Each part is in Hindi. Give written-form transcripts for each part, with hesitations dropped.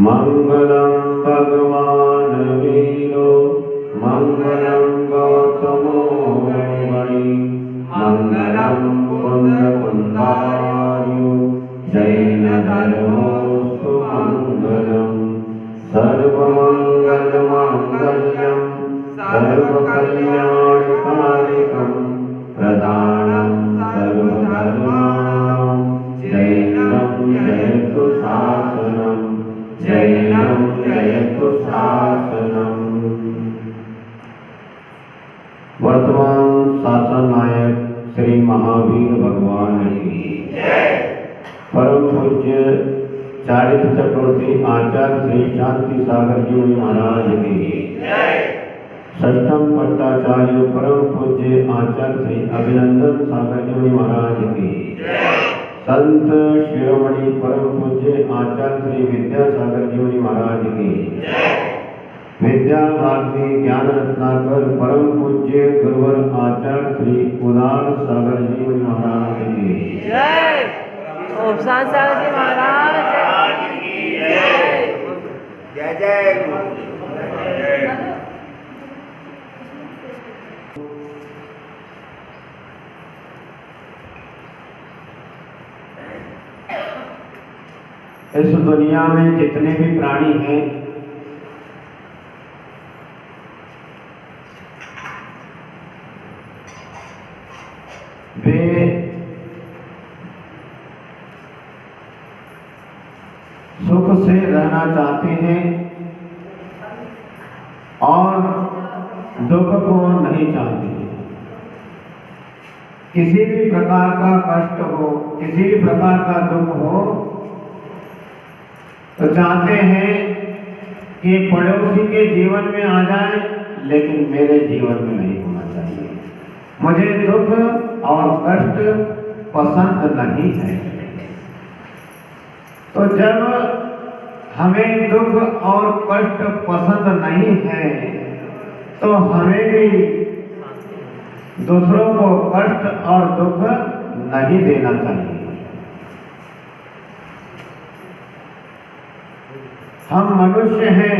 मंगलम भगवान वीरो मंगलम गौतमो मणि मंगलम कुंद कुंदारु जैन धर्मोस्तु मंगलम सर्वमंगल मांगल्यम सर्वकल्याणकारिकम प्रदानं सर्वधर्माणां जैनं जयतु शासनं जैनं जयतु शासनम्। वर्तमान शासन नायक श्री महावीर भगवान की जय। परम पूज्य चारित्र चक्रवर्ती आचार्य श्री शांति सागर जी महाराज की जय। षष्ठम पट्टाचार्य परम पूज्य आचार्य श्री अभिनंदन सागर जी महाराज की जय। संत शिरोमणि परम पूज्य आचार्य श्री विद्यासागर जी महाराज की जय। विद्या भारती ज्ञान रत्नाकर परम पूज्य गुरुवर आचार्य श्री उदार सागर जी महाराज की जय। ओम शांत सागर जी महाराज की जय। जय जय गुरु। इस दुनिया में जितने भी प्राणी हैं वे सुख से रहना चाहते हैं और दुख को नहीं चाहते हैं। किसी भी प्रकार का कष्ट हो, किसी भी प्रकार का दुख हो तो चाहते हैं कि पड़ोसी के जीवन में आ जाए, लेकिन मेरे जीवन में नहीं होना चाहिए। मुझे दुख और कष्ट पसंद नहीं है। तो जब हमें दुख और कष्ट पसंद नहीं है तो हमें भी दूसरों को कष्ट और दुख नहीं देना चाहिए। हम मनुष्य हैं,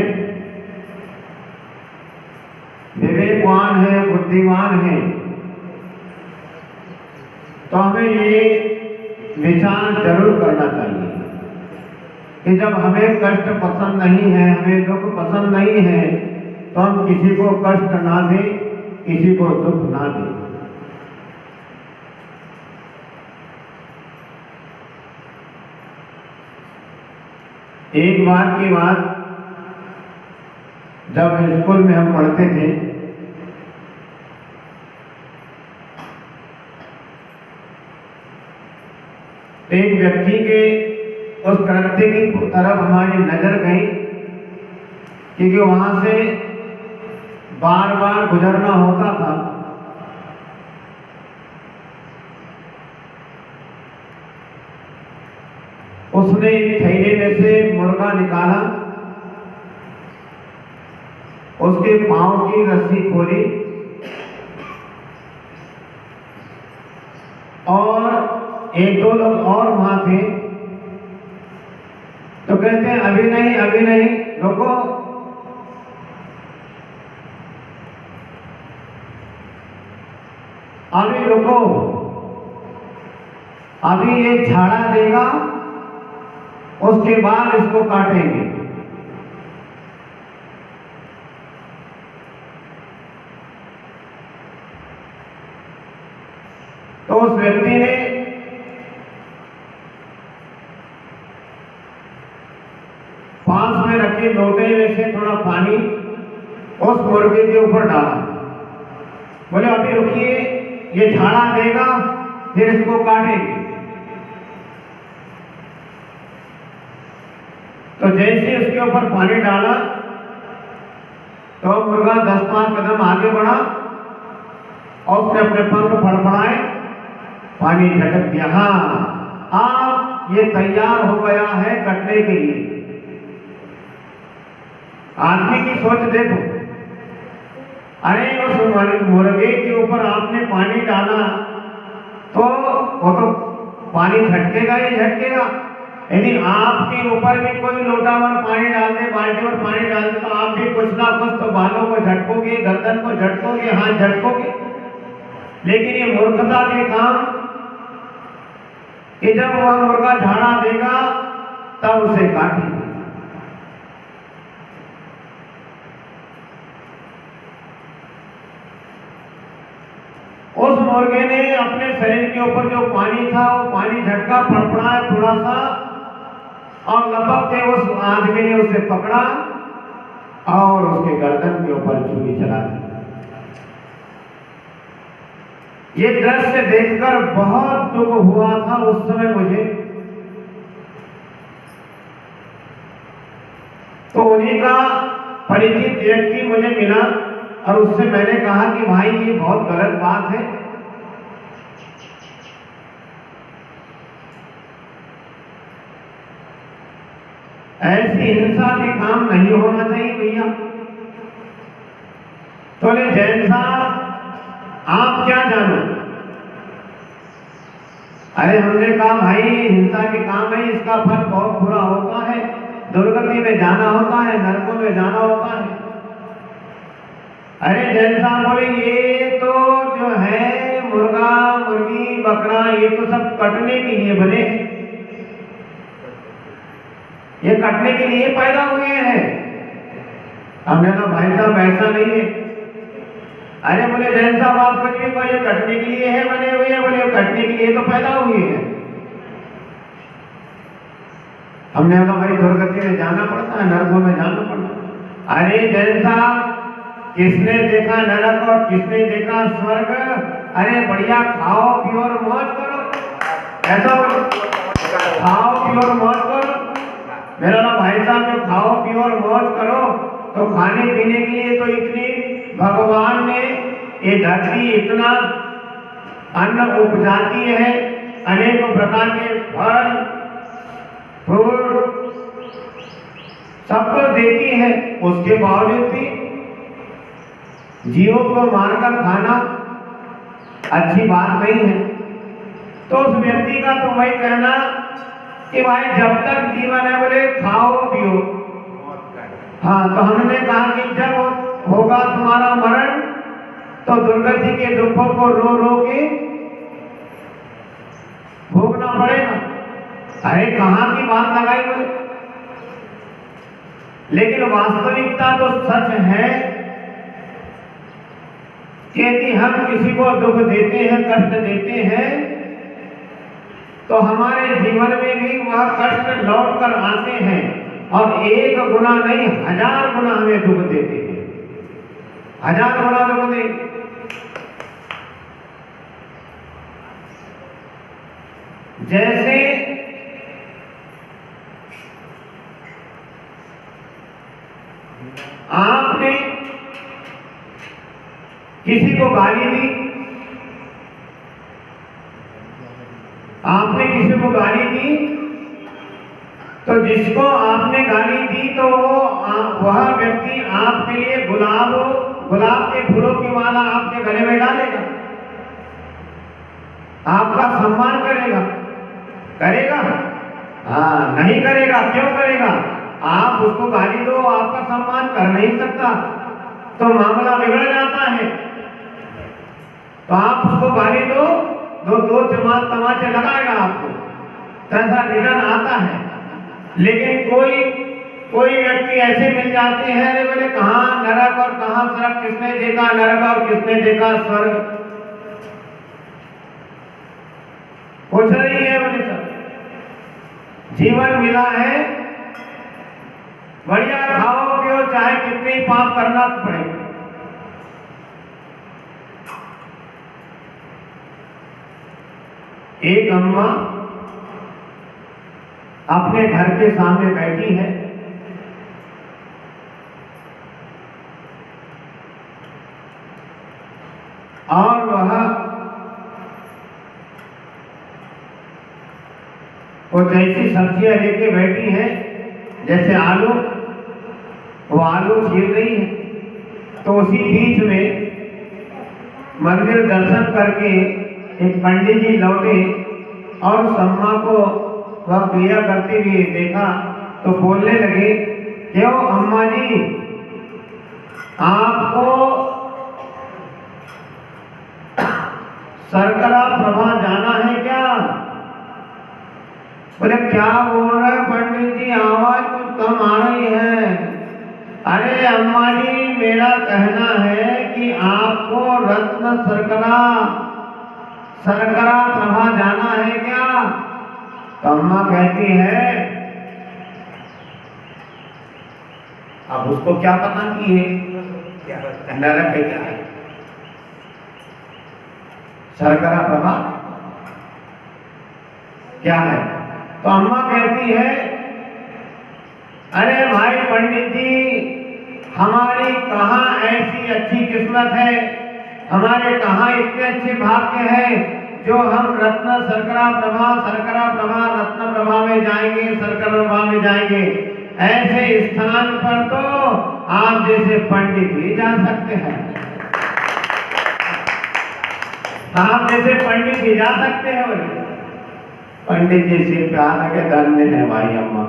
विवेकवान हैं, बुद्धिमान हैं, तो हमें ये विचार जरूर करना चाहिए कि जब हमें कष्ट पसंद नहीं है, हमें दुख पसंद नहीं है, तो हम किसी को कष्ट ना दें, किसी को दुख ना दें। एक बार की बात, जब स्कूल में हम पढ़ते थे एक व्यक्ति के उस कृत्य की तरफ हमारी नजर गई, क्योंकि वहां से बार बार गुजरना होता था। उसने एक थैले में से मुर्गा निकाला, उसके पांव की रस्सी खोली और एक दो लोग और वहां थे, तो कहते हैं अभी नहीं रुको, अभी रुको, अभी ये झाड़ा देगा, उसके बाद इसको काटेंगे। तो उस व्यक्ति ने पास में रखे लोटे में से थोड़ा पानी उस मुर्गे के ऊपर डाला। बोले अभी रुकिए, ये झाड़ा देगा, फिर इसको काटेंगे। तो जैसे उसके ऊपर पानी डाला तो मुर्गा 10-5 कदम आगे बढ़ा और उसने अपने पंख फड़फड़ाए, पानी झटक दिया। हाँ, अब ये तैयार हो गया है कटने के लिए। आदमी की सोच देखो, अरे उस मुर्गे के ऊपर आपने पानी डाला तो वो तो पानी झटकेगा ही झटकेगा। यदि आपके ऊपर भी कोई लोटा भर पानी डाल दे, बाल्टी भर पानी डाल दे, तो आप भी कुछ ना कुछ तो बालों को झटकोगे, गर्दन को झटकोगे, हाथ झटकोगे। लेकिन ये मूर्खता के काम कि जब वह मुर्गा झाड़ा देगा तब उसे काटेंगे। उस मुर्गे ने अपने शरीर के ऊपर जो पानी था वो पानी झटका, फड़फड़ाया थोड़ा सा और लपक के उस आदमी ने उसे पकड़ा और उसके गर्दन के ऊपर छुरी चला दी। ये दृश्य देखकर बहुत दुख हुआ था उस समय मुझे। तो उन्हीं का परिचित व्यक्ति मुझे मिला और उससे मैंने कहा कि भाई ये बहुत गलत बात है। ऐसी हिंसा के काम नहीं होना चाहिए भैया। तो बोले जैन साहब आप क्या जानो? अरे हमने कहा भाई हिंसा के काम है, इसका फल बहुत बुरा होता है, दुर्गति में जाना होता है, नरकों में जाना होता है। अरे जैन साहब बोले ये तो जो है मुर्गा, मुर्गी, बकरा ये तो सब कटने के लिए बने, ये कटने के लिए पैदा हुए हैं। हमने कहा भाई साहब ऐसा नहीं है। अरे बोले जैन साहब आप कुछ भी कहो, ये कटने के लिए है बने हुए हैं। बोले कटने के लिए तो पैदा हुए हैं। हमने कहा भाई दुर्गति में जाना पड़ता है, नरकों में जाना पड़ता है। अरे जैन साहब किसने देखा नरक और किसने देखा स्वर्ग? अरे बढ़िया खाओ पियो और मौज करो, ऐसा बोलो, खाओ पियो और मौज करो। मेरा ना भाई साहब जो खाओ पियो और मौज करो, तो खाने पीने के लिए तो इतनी भगवान ने ये धरती इतना अन्न उपजाती है, अनेकों प्रकार के फल फ्रूट सब कुछ देती है, उसके बावजूद भी जीवों को मारकर खाना अच्छी बात नहीं है। तो उस व्यक्ति का तो वही कहना कि भाई जब तक जीवन है बोले खाओ पियो। हाँ, तो हमने कहा कि जब होगा तुम्हारा मरण तो दुर्गति के दुखों को रो रो के भोगना पड़ेगा। अरे कहाँ की बात लगाई बोले, लेकिन वास्तविकता तो सच है कि यदि हम किसी को दुख देते हैं, कष्ट देते हैं, तो हमारे जीवन में भी वह कष्ट लौट कर आते हैं और 1 गुना नहीं 1000 गुना हमें दुख देते हैं, 1000 गुना दुख देते। जैसे आपने किसी को गाली दी, आपने किसी को गाली दी, तो जिसको आपने गाली दी तो वह व्यक्ति आपके लिए गुलाब के फूलों की माला आपके गले में डालेगा, आपका सम्मान करेगा, करेगा? हाँ, नहीं करेगा। क्यों करेगा? आप उसको गाली दो, आपका सम्मान कर नहीं सकता, तो मामला बिगड़ जाता है। तो आप उसको गाली दो, दो तमाचे लगाएगा आपको, ऐसा रिटर्न आता है। लेकिन कोई व्यक्ति ऐसे मिल जाते हैं, अरे बोले कहाँ नरक और कहाँ स्वर्ग, किसने देखा नरक और किसने देखा स्वर्ग, कुछ नहीं है। बोले सब जीवन मिला है, बढ़िया खाओ पियो, चाहे कितने पाप करना पड़े। एक अम्मा अपने घर के सामने बैठी है, और वह कुछ ऐसी सब्जियां लेके बैठी है जैसे आलू, वो आलू छील रही है। तो उसी बीच में मंदिर दर्शन करके एक पंडित जी लौटे और उस अम्मा को वह क्रिया करते हुए देखा तो बोलने लगे, क्यों अम्मा जी, आपको शर्करा प्रभा जाना है क्या? बोले क्या बोल रहे पंडित जी, आवाज कुछ कम आ रही है। अरे अम्मा जी, मेरा कहना है कि आपको रत्न शर्करा प्रभा जाना है क्या? तो अम्मा कहती है, अब उसको क्या पता कि ये नरक है क्या है, शर्करा प्रभा क्या है? तो अम्मा कहती है, अरे भाई पंडित जी, हमारी कहाँ ऐसी अच्छी किस्मत है, हमारे कहाँ इतने अच्छे भाग्य है जो हम रत्न शर्करा प्रभा रत्न प्रभा में जाएंगे, शर्करा प्रभा में जाएंगे। ऐसे स्थान पर तो आप जैसे पंडित ही जा सकते हैं, आप जैसे पंडित ही जा सकते हैं। बोले पंडित जी सिर पे हाथ लगे, धन्य है भाई अम्मा।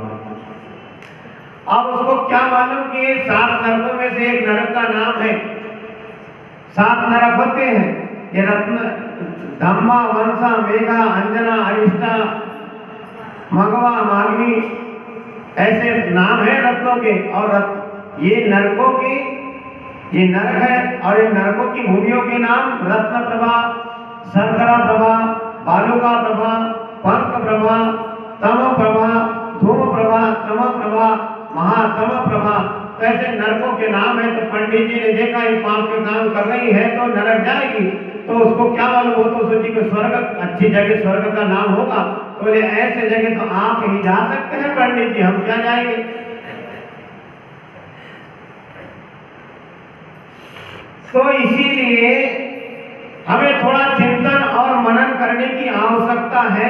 अब उसको क्या मालूम कि 7 नरकों में से एक नरक का नाम है, 7 नरक होते हैं ये रत्न, धम्मा, वंशा, मेघा, अंजना, अरिष्टा, मगवा, माघवी, ऐसे नाम है रत्नों के। और ये नरकों की, ये नरक है और इन नरकों की भूमियों के नाम रत्न प्रभा, शर्करा प्रभा, बालुका प्रभा, पंक प्रभा, तम प्रभा, धूम प्रभा, तम प्रभा, महातम प्रभा, तो ऐसे नरकों के नाम है। तो पंडित जी ने देखा ये पाप के काम कर रही है तो नरक जाएगी, तो उसको क्या मालूम, हो तो सोची कि स्वर्ग, अच्छी जगह स्वर्ग का नाम होगा। तो बोले ऐसे जगह तो आप ही जा सकते हैं पंडित जी, हम क्या जाएंगे। तो इसीलिए हमें थोड़ा चिंतन और मनन करने की आवश्यकता है।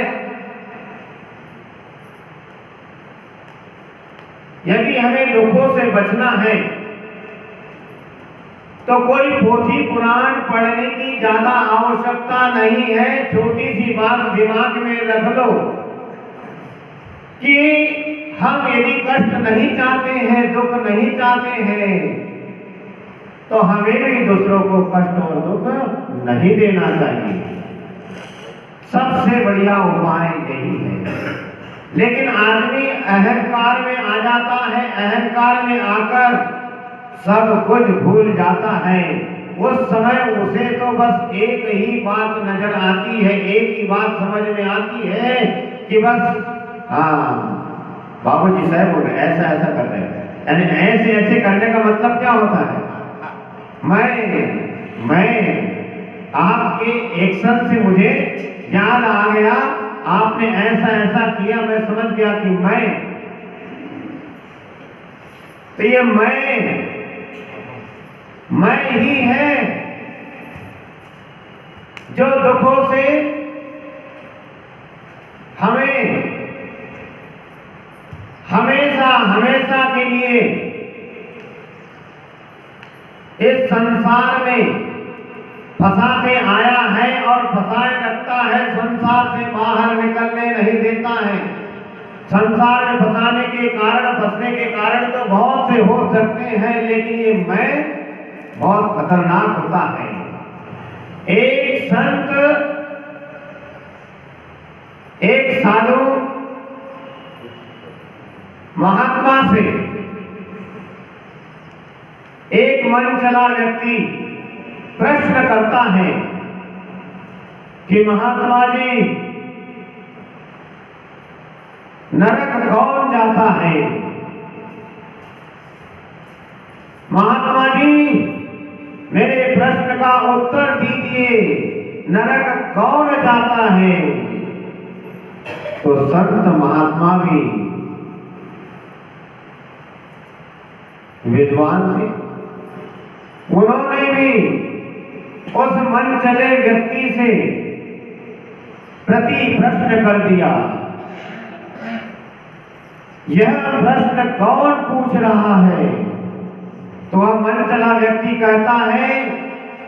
यदि हमें दुखों से बचना है तो कोई पोथी पुराण पढ़ने की ज्यादा आवश्यकता नहीं है। छोटी सी बात दिमाग में रख लो कि हम यदि कष्ट नहीं चाहते हैं, दुख नहीं चाहते हैं, तो हमें भी दूसरों को कष्ट और दुख नहीं देना चाहिए। सबसे बढ़िया उपाय यही है। लेकिन आदमी अहंकार में आ जाता है, अहंकार में आकर सब कुछ भूल जाता है। उस समय उसे तो बस एक ही बात नजर आती है, एक ही बात समझ में आती है कि बस बाबूजी साहब बोल रहे ऐसा ऐसा कर रहे हैं, यानी ऐसे ऐसे करने का मतलब क्या होता है, मैं आपके एक्शन से मुझे याद आ गया, आपने ऐसा ऐसा किया, मैं समझ गया कि मैं, तो ये मैं ही है जो दुखों से हमें हमेशा हमेशा के लिए इस संसार में फंसाते आया है और फंसाए रखता है, संसार से बाहर निकलने नहीं देता है। संसार में फंसाने के कारण, फंसने के कारण तो बहुत से हो सकते हैं, लेकिन ये मैं बहुत खतरनाक होता है। एक संत, एक साधु महात्मा से एक मन चला व्यक्ति प्रश्न करता है कि महात्मा जी, नरक कौन जाता है? महात्मा जी, मेरे प्रश्न का उत्तर दीजिए, नरक कौन जाता है? तो संत महात्मा भी विद्वान थे, उन्होंने भी उस मन चले व्यक्ति से प्रति प्रश्न कर दिया। यह प्रश्न कौन पूछ रहा है? तो वह मन चला व्यक्ति कहता है,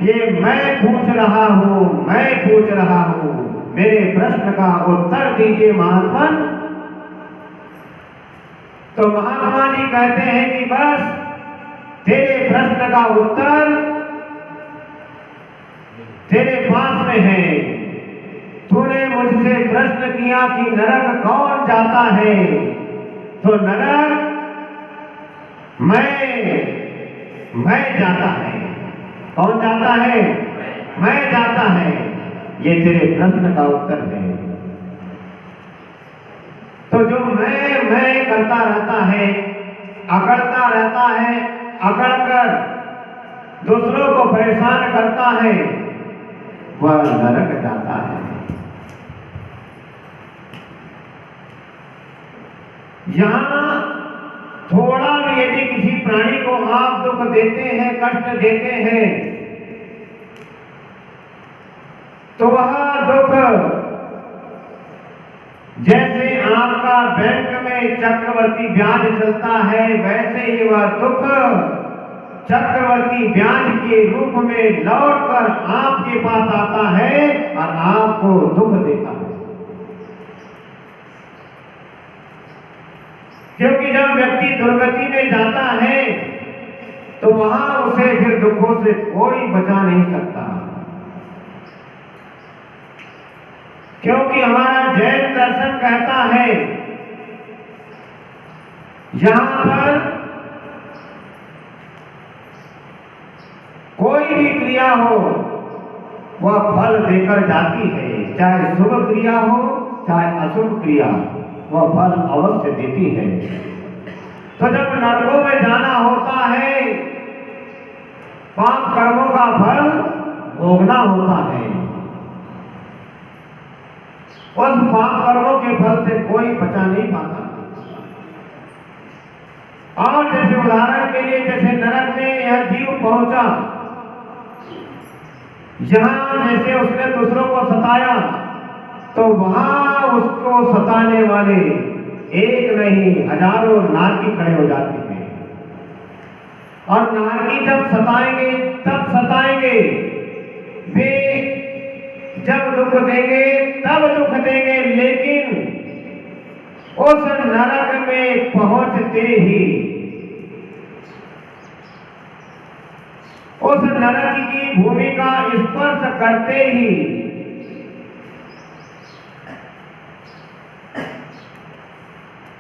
ये मैं पूछ रहा हूं, मैं पूछ रहा हूं, मेरे प्रश्न का उत्तर दीजिए महात्मन। तो महात्मा जी कहते हैं कि बस तेरे प्रश्न का उत्तर तेरे पास में है। तूने मुझसे प्रश्न किया कि नरक कौन जाता है, तो नरक मैं जाता है। कौन जाता है? मैं जाता है। ये तेरे प्रश्न का उत्तर है। तो जो मैं करता रहता है, अकड़ता रहता है, अकड़कर दूसरों को परेशान करता है, वह नरक जाता है। यहां थोड़ा भी यदि किसी प्राणी को आप दुख देते हैं, कष्ट देते हैं, तो वह दुख जैसे आपका बैंक में चक्रवर्ती ब्याज चलता है, वैसे ही वह दुख चक्रवर्ती ब्याज के रूप में लौटकर आपके पास आता है और आपको दुख देता है। क्योंकि जब व्यक्ति दुर्गति में जाता है तो वहां उसे फिर दुखों से कोई बचा नहीं सकता। क्योंकि हमारा जैन दर्शन कहता है, यहां पर कोई भी क्रिया हो वह फल देकर जाती है, चाहे शुभ क्रिया हो चाहे अशुभ क्रिया, वह फल अवश्य देती है। तो जब नरकों में जाना होता है, पाप कर्मों का फल भोगना होता है, उस पाप कर्मों के फल से कोई बचा नहीं पाता। और जैसे उदाहरण के लिए, जैसे नरक में यह जीव पहुंचा, यहां जैसे उसने दूसरों को सताया, तो वहां उसको सताने वाले एक नहीं हजारों नारकी खड़े हो जाते हैं। और नारकी जब सताएंगे तब सताएंगे, वे जब दुख देंगे तब दुख देंगे, लेकिन उस नरक में पहुंचते ही, उस नरक की भूमि का स्पर्श करते ही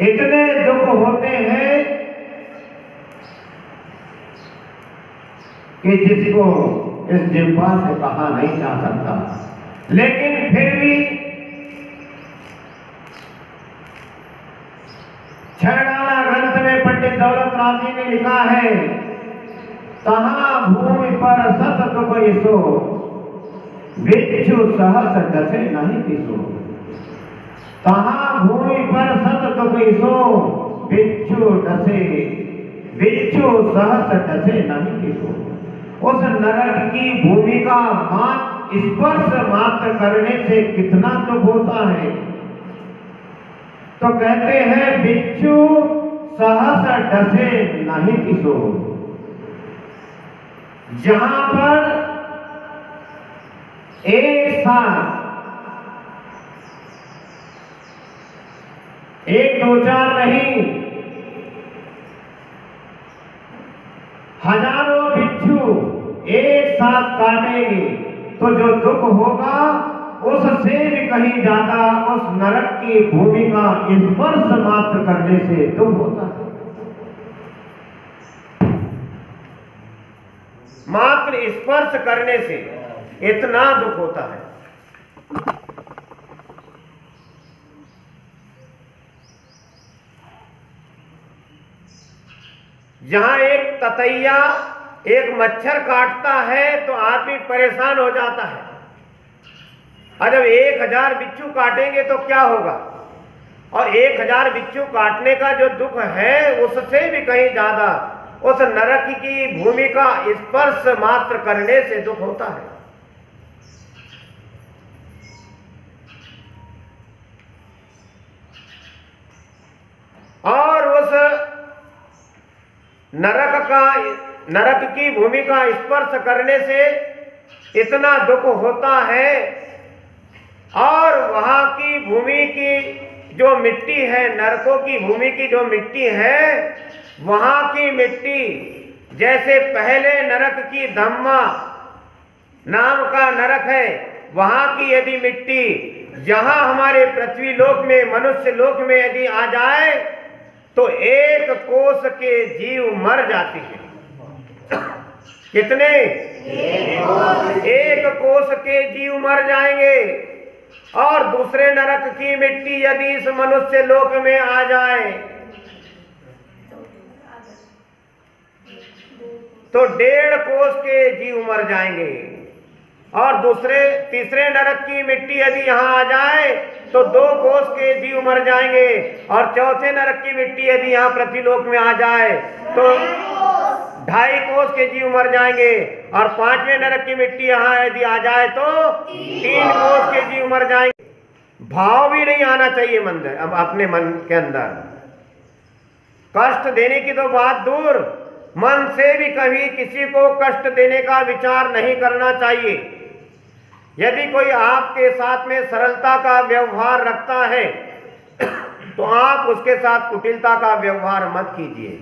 इतने दुख होते हैं कि जिसको इस जिह्वा से कहा नहीं जा सकता। लेकिन फिर भी छड़ाना ग्रंथ में पंडित दौलत राम जी ने लिखा है, तहां भूमि पर सत दुख इसो, बिच्छू सहस डसे नहीं किसो। तहां भूमि पर सत दुख इसो, बिच्छू सहस डसे नहीं किसो। उस नरक की भूमि का स्पर्श मात्र करने से कितना दुख होता है। तो कहते हैं, बिच्छू सहस डसे नहीं किसो। जहां पर एक साथ एक दो चार नहीं, हजारों बिच्छू एक साथ काटेंगे, तो जो दुख होगा उससे भी कहीं ज्यादा उस नरक की भूमि का स्पर्श मात्र करने से दुख होता है। मात्र स्पर्श करने से इतना दुख होता है। जहां एक ततैया एक मच्छर काटता है तो आदमी परेशान हो जाता है, और जब 1000 बिच्छू काटेंगे तो क्या होगा? और 1000 बिच्छू काटने का जो दुख है उससे भी कहीं ज्यादा उस नरक की भूमि का स्पर्श मात्र करने से दुख होता है। और उस नरक की भूमि का स्पर्श करने से इतना दुख होता है, और वहां की भूमि की जो मिट्टी है, नरकों की भूमि की जो मिट्टी है, वहां की मिट्टी जैसे पहले नरक की धम्मा नाम का नरक है, वहां की यदि मिट्टी यहां हमारे पृथ्वी लोक में, मनुष्य लोक में यदि आ जाए तो 1 कोस के जीव मर जाते हैं। कितने? 1 कोस के जीव मर जाएंगे। और दूसरे नरक की मिट्टी यदि इस मनुष्य लोक में आ जाए तो 1.5 कोस के जीव मर जाएंगे। और तीसरे नरक की मिट्टी यदि यहाँ आ जाए तो 2 कोस के जीव मर जाएंगे। और चौथे नरक की मिट्टी यदि यहाँ पृथ्वीलोक में आ जाए तो 2.5 कोस के जीव मर जाएंगे। और 5वें नरक की मिट्टी यहाँ यदि आ जाए तो 3 कोस के जीव मर जाएंगे। भाव भी नहीं आना चाहिए मन में, अब अपने मन के अंदर कष्ट देने की तो बात दूर, मन से भी कभी किसी को कष्ट देने का विचार नहीं करना चाहिए। यदि कोई आपके साथ में सरलता का व्यवहार रखता है तो आप उसके साथ कुटिलता का व्यवहार मत कीजिए।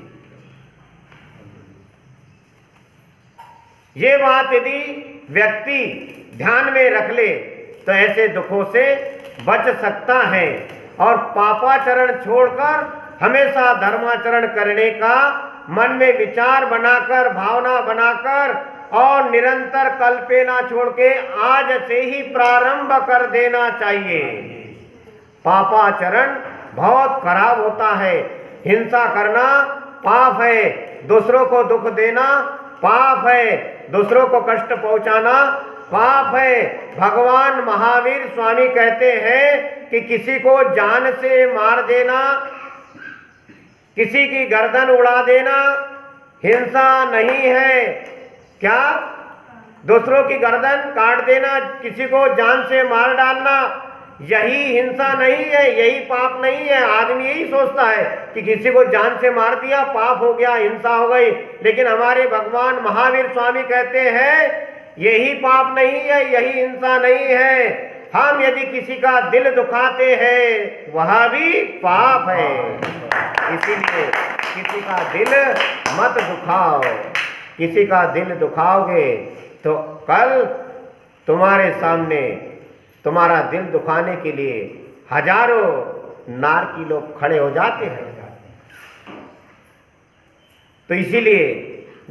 ये बात यदि व्यक्ति ध्यान में रख ले तो ऐसे दुखों से बच सकता है, और पापाचरण छोड़कर हमेशा धर्माचरण करने का मन में विचार बनाकर, भावना बनाकर, और निरंतर कल्पे ना छोड़ के आज से ही प्रारंभ कर देना चाहिए। पापाचरण बहुत खराब होता है। हिंसा करना पाप है, दूसरों को दुख देना पाप है, दूसरों को कष्ट पहुंचाना पाप है। भगवान महावीर स्वामी कहते हैं कि किसी को जान से मार देना, किसी की गर्दन उड़ा देना हिंसा नहीं है। क्या? दूसरों की गर्दन काट देना, किसी को जान से मार डालना, यही हिंसा नहीं है, यही पाप नहीं है। आदमी यही सोचता है कि किसी को जान से मार दिया, पाप हो गया, हिंसा हो गई। लेकिन हमारे भगवान महावीर स्वामी कहते हैं यही पाप नहीं है, यही हिंसा नहीं है। हम यदि किसी का दिल दुखाते हैं वह भी पाप है। इसीलिए किसी का दिल मत दुखाओ। किसी का दिल दुखाओगे तो कल तुम्हारे सामने तुम्हारा दिल दुखाने के लिए हजारों नारकी लोग खड़े हो जाते हैं। तो इसीलिए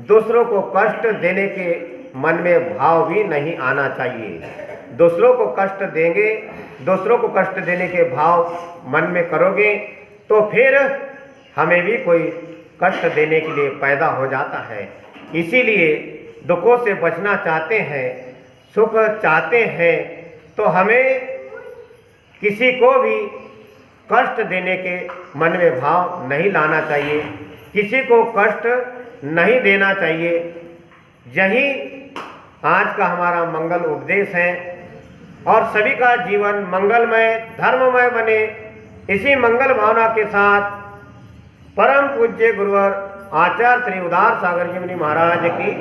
दूसरों को कष्ट देने के मन में भाव भी नहीं आना चाहिए। दूसरों को कष्ट देंगे, दूसरों को कष्ट देने के भाव मन में करोगे तो फिर हमें भी कोई कष्ट देने के लिए पैदा हो जाता है। इसीलिए दुखों से बचना चाहते हैं, सुख चाहते हैं, तो हमें किसी को भी कष्ट देने के मन में भाव नहीं लाना चाहिए, किसी को कष्ट नहीं देना चाहिए। यही आज का हमारा मंगल उपदेश है, और सभी का जीवन मंगलमय, धर्ममय बने। इसी मंगल भावना के साथ परम पूज्य गुरुवर आचार्य श्री उदार सागर जी मुनि महाराज की